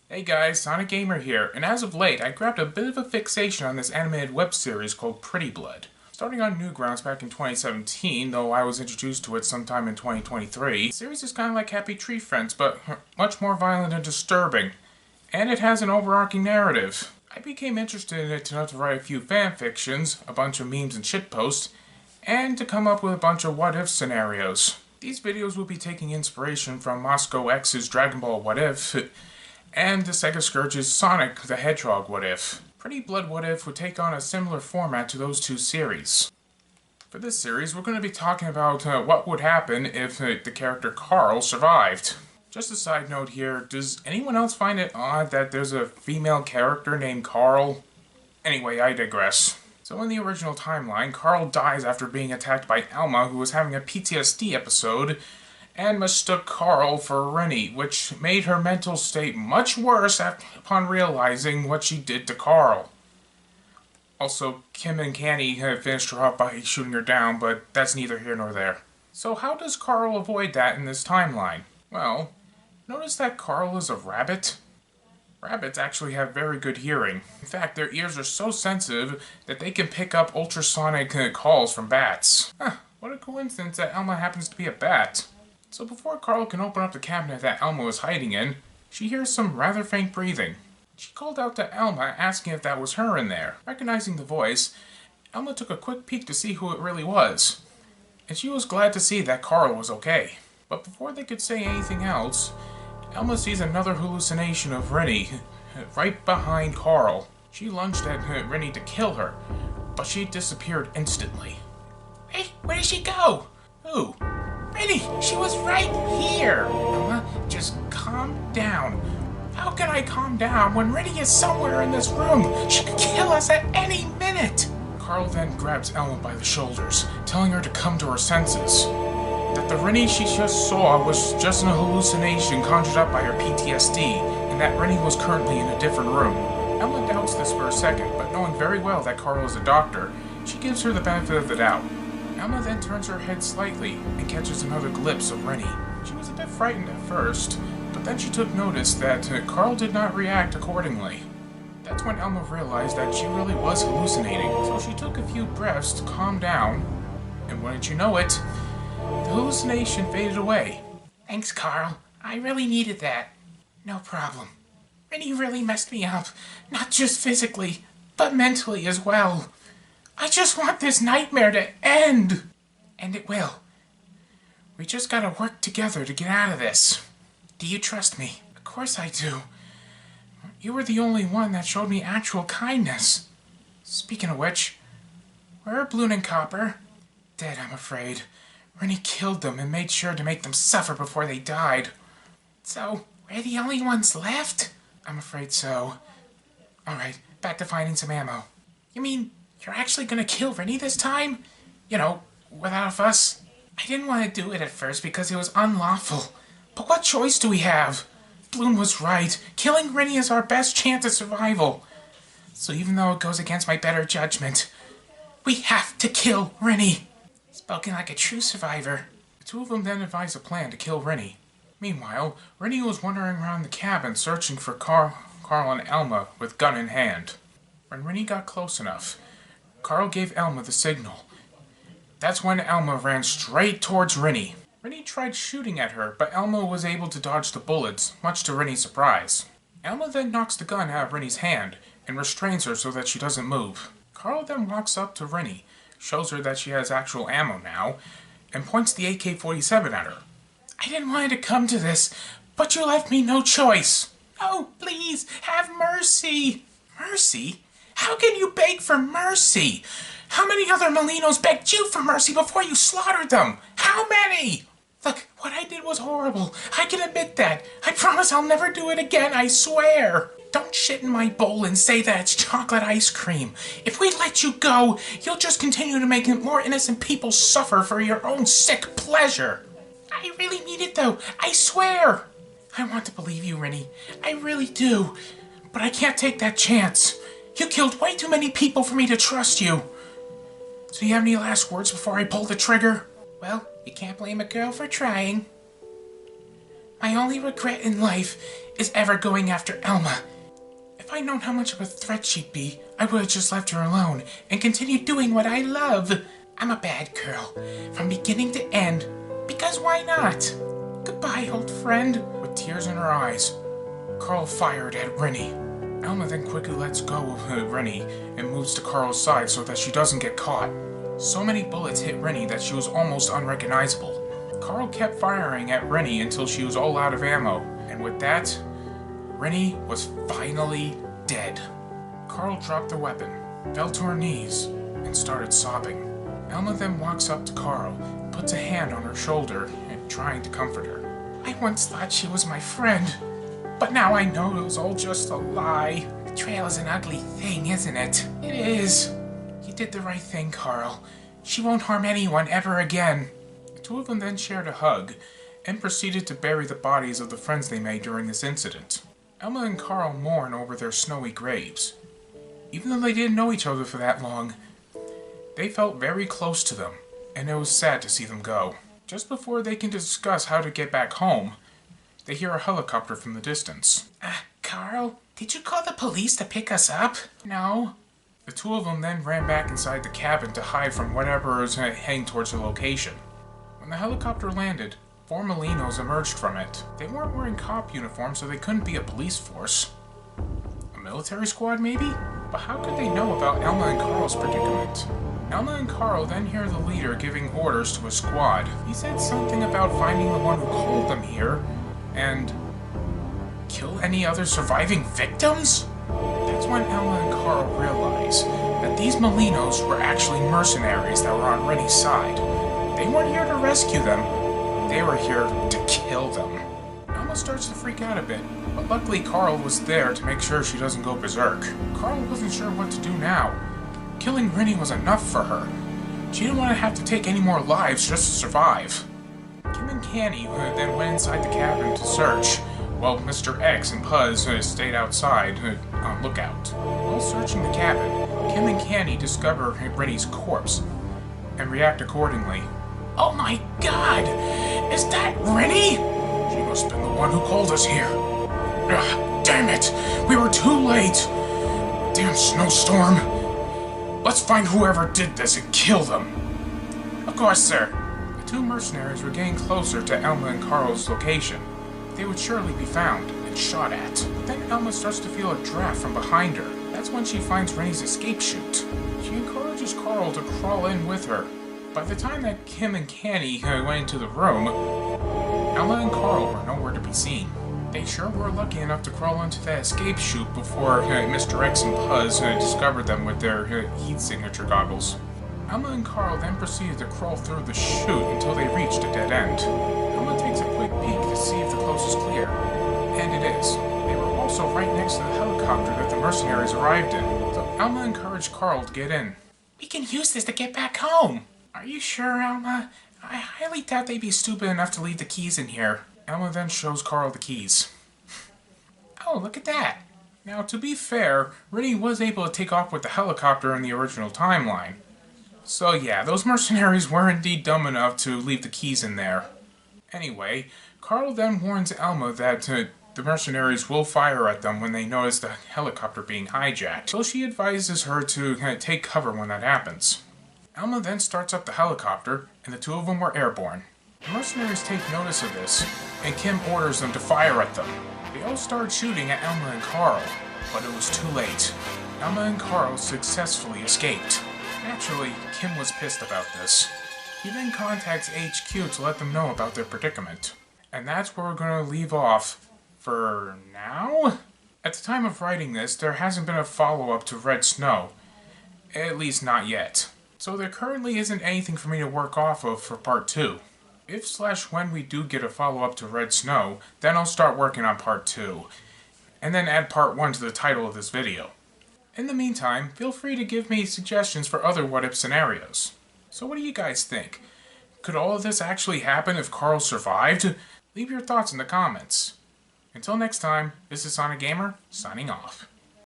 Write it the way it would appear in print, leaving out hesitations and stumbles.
Hey guys, Sonic Gamer here, and as of late, I grabbed a bit of a fixation on this animated web series called Pretty Blood. Starting on Newgrounds back in 2017, though I was introduced to it sometime in 2023, the series is kind of like Happy Tree Friends, but much more violent and disturbing. And it has an overarching narrative. I became interested in it enough to write a few fanfictions, a bunch of memes and shitposts, and to come up with a bunch of what-if scenarios. These videos will be taking inspiration from Moscow X's Dragon Ball What If, and the Sega Scourge's Sonic the Hedgehog What If. Pretty Blood What If would take on a similar format to those two series. For this series, we're going to be talking about what would happen if the character Carl survived. Just a side note here, does anyone else find it odd that there's a female character named Carl? Anyway, I digress. So in the original timeline, Carl dies after being attacked by Alma, who was having a PTSD episode, and mistook Carl for Rennie, which made her mental state much worse upon realizing what she did to Carl. Also, Kim and Canny had finished her up by shooting her down, but that's neither here nor there. So how does Carl avoid that in this timeline? Well, notice that Carl is a rabbit? Rabbits actually have very good hearing. In fact, their ears are so sensitive that they can pick up ultrasonic calls from bats. What a coincidence that Alma happens to be a bat. So before Carl can open up the cabinet that Alma was hiding in, she hears some rather faint breathing. She called out to Alma, asking if that was her in there. Recognizing the voice, Alma took a quick peek to see who it really was, and she was glad to see that Carl was okay. But before they could say anything else, Alma sees another hallucination of Rennie, right behind Carl. She lunged at Rennie to kill her, but she disappeared instantly. Hey, where did she go? Who? Rennie, she was right here! Alma, just calm down. How can I calm down when Rennie is somewhere in this room? She could kill us at any minute! Carl then grabs Alma by the shoulders, telling her to come to her senses. That the Rennie she just saw was just an hallucination conjured up by her PTSD, and that Rennie was currently in a different room. Alma doubts this for a second, but knowing very well that Carl is a doctor, she gives her the benefit of the doubt. Alma then turns her head slightly and catches another glimpse of Rennie. She was a bit frightened at first, but then she took notice that Carl did not react accordingly. That's when Alma realized that she really was hallucinating, so she took a few breaths to calm down, and wouldn't you know it, the hallucination faded away. Thanks, Carl. I really needed that. No problem. Rennie really messed me up, not just physically, but mentally as well. I just want this nightmare to end! And it will. We just gotta work together to get out of this. Do you trust me? Of course I do. You were the only one that showed me actual kindness. Speaking of which, where are Bloon and Copper? Dead, I'm afraid. Rennie killed them and made sure to make them suffer before they died. So, we're the only ones left? I'm afraid so. Alright, back to finding some ammo. You mean you're actually gonna kill Rennie this time? You know, without us? I didn't want to do it at first because it was unlawful. But what choice do we have? Bloon was right. Killing Rennie is our best chance at survival. So even though it goes against my better judgment, we have to kill Rennie. Spoken like a true survivor. The two of them then devised a plan to kill Rennie. Meanwhile, Rennie was wandering around the cabin searching for Carl and Alma with gun in hand. When Rennie got close enough, Carl gave Alma the signal. That's when Alma ran straight towards Rennie. Rennie tried shooting at her, but Alma was able to dodge the bullets, much to Rennie's surprise. Alma then knocks the gun out of Rennie's hand and restrains her so that she doesn't move. Carl then walks up to Rennie, shows her that she has actual ammo now, and points the AK-47 at her. I didn't want it to come to this, but you left me no choice. Oh, please, have mercy. Mercy? How can you beg for mercy? How many other Molinos begged you for mercy before you slaughtered them? How many? Look, what I did was horrible. I can admit that. I promise I'll never do it again, I swear. Don't shit in my bowl and say that it's chocolate ice cream. If we let you go, you'll just continue to make more innocent people suffer for your own sick pleasure. I really mean it though, I swear. I want to believe you, Rennie. I really do. But I can't take that chance. You killed way too many people for me to trust you. So do you have any last words before I pull the trigger? Well, you can't blame a girl for trying. My only regret in life is ever going after Elma. If I'd known how much of a threat she'd be, I would have just left her alone and continued doing what I love. I'm a bad girl, from beginning to end, because why not? Goodbye, old friend. With tears in her eyes, Carl fired at Rennie. Elma then quickly lets go of Rennie and moves to Carl's side so that she doesn't get caught. So many bullets hit Rennie that she was almost unrecognizable. Carl kept firing at Rennie until she was all out of ammo, and with that, Rennie was finally dead. Carl dropped the weapon, fell to her knees, and started sobbing. Elma then walks up to Carl, puts a hand on her shoulder, and trying to comfort her. I once thought she was my friend, but now I know it was all just a lie. Betrayal is an ugly thing, isn't it? It is. You did the right thing, Carl. She won't harm anyone ever again. The two of them then shared a hug, and proceeded to bury the bodies of the friends they made during this incident. Elma and Carl mourn over their snowy graves. Even though they didn't know each other for that long, they felt very close to them, and it was sad to see them go. Just before they can discuss how to get back home, they hear a helicopter from the distance. Carl, did you call the police to pick us up? No. The two of them then ran back inside the cabin to hide from whatever was heading towards the location. When the helicopter landed, 4 Molinos emerged from it. They weren't wearing cop uniforms, so they couldn't be a police force. A military squad, maybe? But how could they know about Elma and Carl's predicament? Elma and Carl then hear the leader giving orders to his squad. He said something about finding the one who called them here, and kill any other surviving victims? That's when Elma and Carl realize that these Molinos were actually mercenaries that were on Rennie's side. They weren't here to rescue them. They were here to kill them. Elma starts to freak out a bit, but luckily Carl was there to make sure she doesn't go berserk. Carl wasn't sure what to do now. Killing Rennie was enough for her. She didn't want to have to take any more lives just to survive. Kim and Canny then went inside the cabin to search, while Mr. X and Puzz stayed outside on lookout. While searching the cabin, Kim and Canny discover Rennie's corpse and react accordingly. Oh my god! Is that Rennie? She must have been the one who called us here. Ugh, damn it! We were too late! Damn snowstorm! Let's find whoever did this and kill them! Of course, sir. The two mercenaries were getting closer to Elma and Carl's location. They would surely be found and shot at. Then Elma starts to feel a draft from behind her. That's when she finds Rennie's escape chute. She encourages Carl to crawl in with her. By the time that Kim and Canny went into the room, Elma and Carl were nowhere to be seen. They sure were lucky enough to crawl into that escape chute before Mr. X and Puzz discovered them with their heat signature goggles. Elma and Carl then proceeded to crawl through the chute until they reached a dead end. Elma takes a quick peek to see if the coast is clear, and it is. They were also right next to the helicopter that the mercenaries arrived in, so Elma encouraged Carl to get in. We can use this to get back home! Are you sure, Elma? I highly doubt they'd be stupid enough to leave the keys in here. Elma then shows Carl the keys. Oh, look at that! Now, to be fair, Rennie was able to take off with the helicopter in the original timeline. So yeah, those mercenaries were indeed dumb enough to leave the keys in there. Anyway, Carl then warns Elma that the mercenaries will fire at them when they notice the helicopter being hijacked, so she advises her to take cover when that happens. Elma then starts up the helicopter, and the two of them were airborne. The mercenaries take notice of this, and Kim orders them to fire at them. They all start shooting at Elma and Carl, but it was too late. Elma and Carl successfully escaped. Naturally, Kim was pissed about this. He then contacts HQ to let them know about their predicament. And that's where we're going to leave off for now? At the time of writing this, there hasn't been a follow-up to Red Snow. At least not yet. So there currently isn't anything for me to work off of for part 2. If/when we do get a follow-up to Red Snow, then I'll start working on part 2. And then add part 1 to the title of this video. In the meantime, feel free to give me suggestions for other what-if scenarios. So what do you guys think? Could all of this actually happen if Carl survived? Leave your thoughts in the comments. Until next time, this is Sonic Gamer, signing off.